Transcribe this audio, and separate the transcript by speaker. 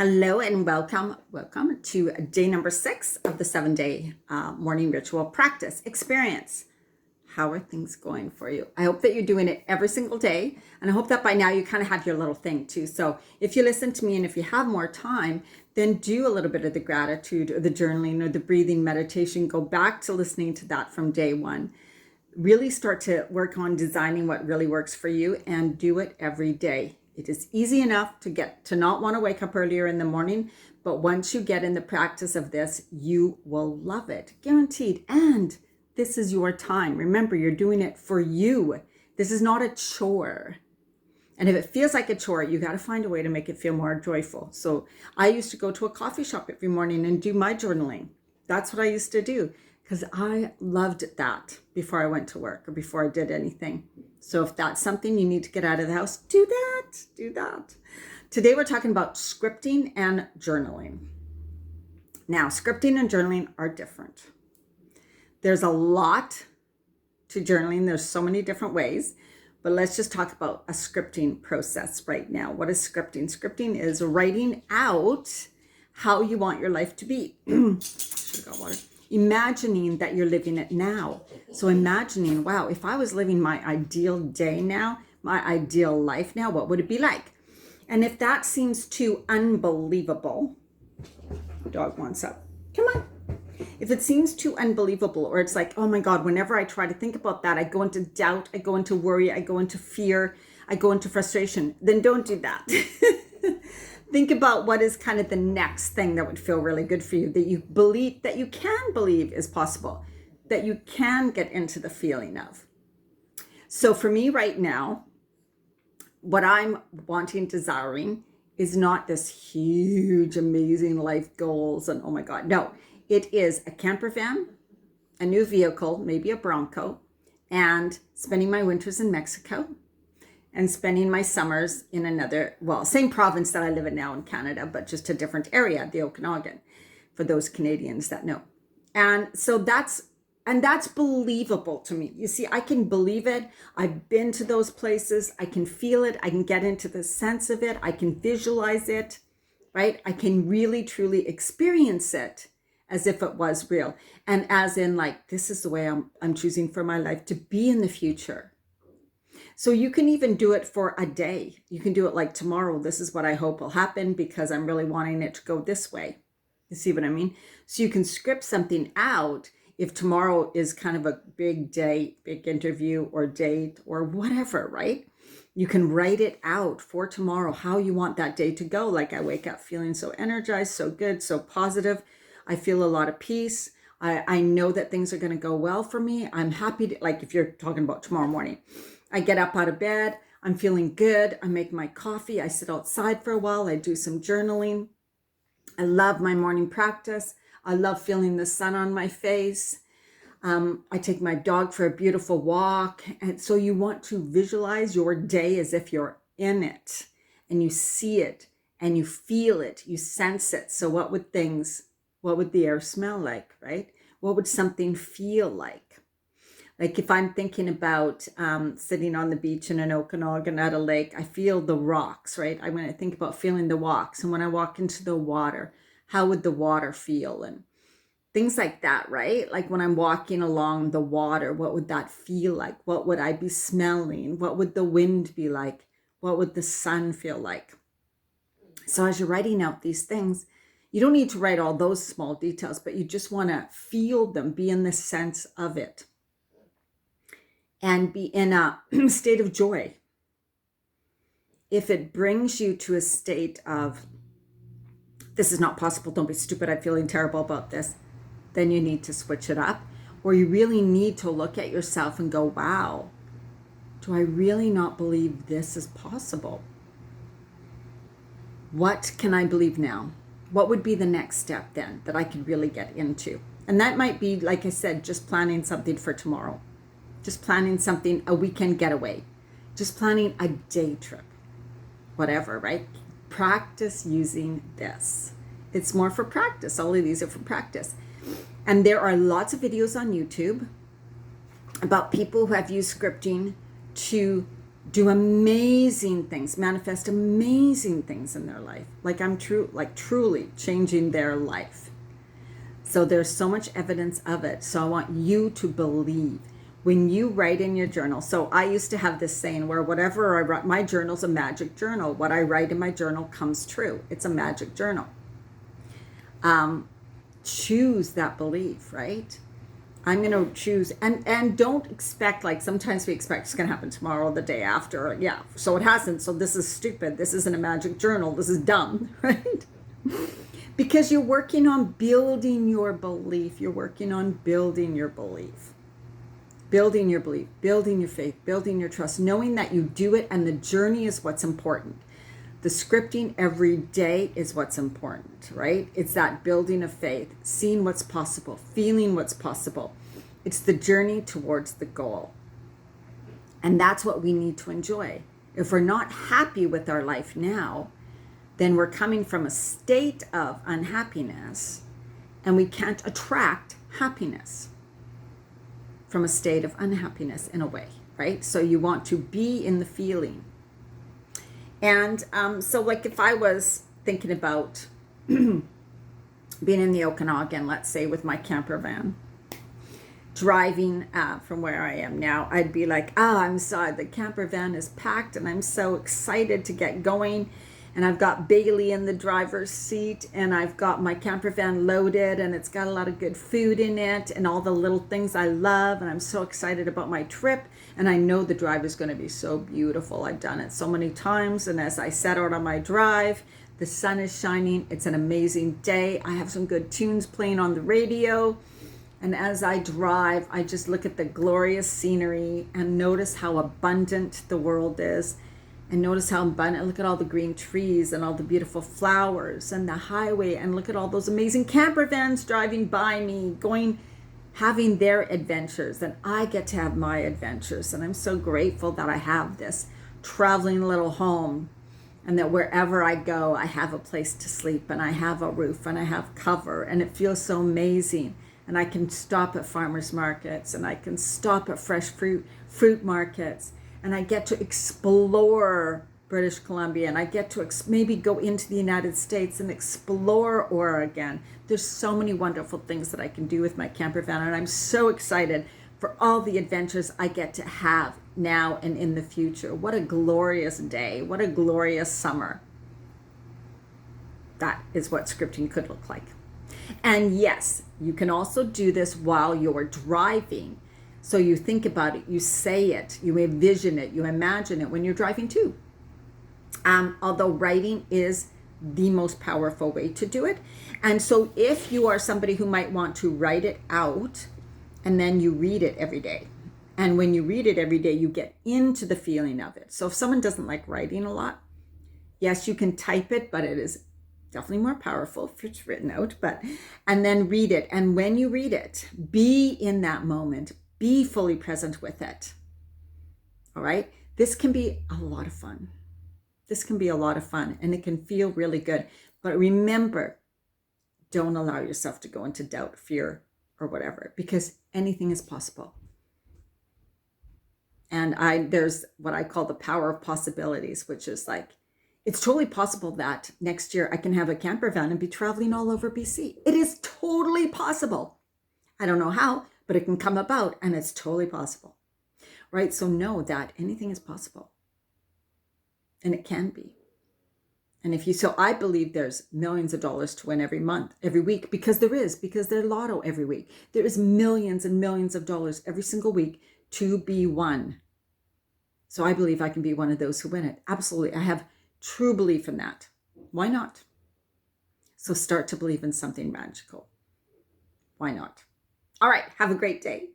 Speaker 1: Hello and welcome. Welcome to day number 6 of the 7-day morning ritual practice experience. How are things going for you? I hope that you're doing it every single day. And I hope that by now you kind of have your little thing too. So if you listen to me and if you have more time, then do a little bit of the gratitude or the journaling or the breathing meditation. Go back to listening to that from day 1. Really start to work on designing what really works for you and do it every day. It is easy enough to not want to wake up earlier in the morning, but once you get in the practice of this, you will love it, guaranteed. And this is your time. Remember, you're doing it for you. This is not a chore. And if it feels like a chore, you got to find a way to make it feel more joyful. So I used to go to a coffee shop every morning and do my journaling. That's what I used to do because I loved that before I went to work or before I did anything. So if that's something you need to get out of the house, do that. Today we're talking about scripting and journaling. Now, scripting and journaling are different. There's a lot to journaling. There's so many different ways, but let's just talk about a scripting process right now. What is scripting? Scripting is writing out how you want your life to be. Should have got water. Imagining that you're living it now. So imagining, wow, if I was living my ideal day now, my ideal life now, what would it be like? And if that seems too unbelievable, dog wants up. Come on. If it seems too unbelievable, or it's like, oh my God, whenever I try to think about that, I go into doubt, I go into worry, I go into fear, I go into frustration, then don't do that. Think about what is kind of the next thing that would feel really good for you, that you believe, that you can believe is possible, that you can get into the feeling of. So for me right now, what I'm wanting, desiring is not this huge, amazing life goals and oh my God, no. It is a camper van, a new vehicle, maybe a Bronco, and spending my winters in Mexico and spending my summers in another, same province that I live in now in Canada, but just a different area, the Okanagan, for those Canadians that know. And so that's believable to me. You see, I can believe it. I've been to those places. I can feel it. I can get into the sense of it. I can visualize it, right? I can really, truly experience it as if it was real. And as in like, this is the way I'm choosing for my life to be in the future. So you can even do it for a day. You can do it like tomorrow. This is what I hope will happen because I'm really wanting it to go this way. You see what I mean? So you can script something out if tomorrow is kind of a big day, big interview or date or whatever, right? You can write it out for tomorrow, how you want that day to go. Like I wake up feeling so energized, so good, so positive. I feel a lot of peace. I know that things are going to go well for me. I'm happy to, like if you're talking about tomorrow morning, I get up out of bed, I'm feeling good, I make my coffee, I sit outside for a while, I do some journaling. I love my morning practice. I love feeling the sun on my face. I take my dog for a beautiful walk. And so you want to visualize your day as if you're in it and you see it and you feel it, you sense it. So what would the air smell like, right? What would something feel like? Like if I'm thinking about sitting on the beach in an Okanagan at a lake, I feel the rocks, right? I'm going to think about feeling the rocks. And when I walk into the water, how would the water feel? And things like that, right? Like when I'm walking along the water, what would that feel like? What would I be smelling? What would the wind be like? What would the sun feel like? So as you're writing out these things, you don't need to write all those small details, but you just want to feel them, be in the sense of it. And be in a state of joy. If it brings you to a state of, this is not possible, don't be stupid, I'm feeling terrible about this, then you need to switch it up. Or you really need to look at yourself and go, wow, do I really not believe this is possible? What can I believe now? What would be the next step then that I could really get into? And that might be, like I said, just planning something for tomorrow. Just planning something, a weekend getaway, just planning a day trip, whatever, right? Practice using this. It's more for practice. All of these are for practice. And there are lots of videos on YouTube about people who have used scripting to do amazing things, manifest amazing things in their life. Like truly changing their life. So there's so much evidence of it. So I want you to believe when you write in your journal. So I used to have this saying where whatever I write, my journal's a magic journal. What I write in my journal comes true. It's a magic journal. Choose that belief, right? I'm going to choose, and don't expect, like sometimes we expect it's going to happen tomorrow or the day after. Yeah, so it hasn't. So this is stupid. This isn't a magic journal. This is dumb, right? Because you're working on building your belief. You're working on building your belief. Building your belief, building your faith, building your trust, knowing that you do it and the journey is what's important. The scripting every day is what's important, right? It's that building of faith, seeing what's possible, feeling what's possible. It's the journey towards the goal. And that's what we need to enjoy. If we're not happy with our life now, then we're coming from a state of unhappiness and we can't attract happiness from a state of unhappiness in a way, right? So you want to be in the feeling. And so like if I was thinking about being in the Okanagan, let's say with my camper van, driving from where I am now, I'd be like, I'm sorry, the camper van is packed and I'm so excited to get going. And I've got Bailey in the driver's seat and I've got my camper van loaded and it's got a lot of good food in it and all the little things I love. And I'm so excited about my trip. And I know the drive is going to be so beautiful. I've done it so many times. And as I set out on my drive, the sun is shining. It's an amazing day. I have some good tunes playing on the radio. And as I drive, I just look at the glorious scenery and notice how abundant the world is. And notice how abundant, look at all the green trees and all the beautiful flowers and the highway. And look at all those amazing camper vans driving by me, having their adventures. And I get to have my adventures. And I'm so grateful that I have this traveling little home. And that wherever I go, I have a place to sleep. And I have a roof and I have cover. And it feels so amazing. And I can stop at farmers markets. And I can stop at fresh fruit markets. And I get to explore British Columbia, and I get to maybe go into the United States and explore Oregon. There's so many wonderful things that I can do with my camper van, and I'm so excited for all the adventures I get to have now and in the future. What a glorious day. What a glorious summer. That is what scripting could look like. And yes, you can also do this while you're driving. So you think about it, you say it, you envision it, you imagine it when you're driving too. Although writing is the most powerful way to do it. And so if you are somebody who might want to write it out and then you read it every day. And when you read it every day, you get into the feeling of it. So if someone doesn't like writing a lot, yes, you can type it, but it is definitely more powerful if it's written out. And then read it. And when you read it, be in that moment. Be fully present with it. All right. This can be a lot of fun. This can be a lot of fun and it can feel really good. But remember, don't allow yourself to go into doubt, fear, or whatever, because anything is possible. And there's what I call the power of possibilities, which is like, it's totally possible that next year I can have a camper van and be traveling all over BC. It is totally possible. I don't know how, but it can come about and it's totally possible, right? So know that anything is possible and it can be. And so I believe there's millions of dollars to win every month, every week, because there's lotto every week. There is millions and millions of dollars every single week to be won. So I believe I can be one of those who win it. Absolutely. I have true belief in that. Why not? So start to believe in something magical. Why not? All right. Have a great day.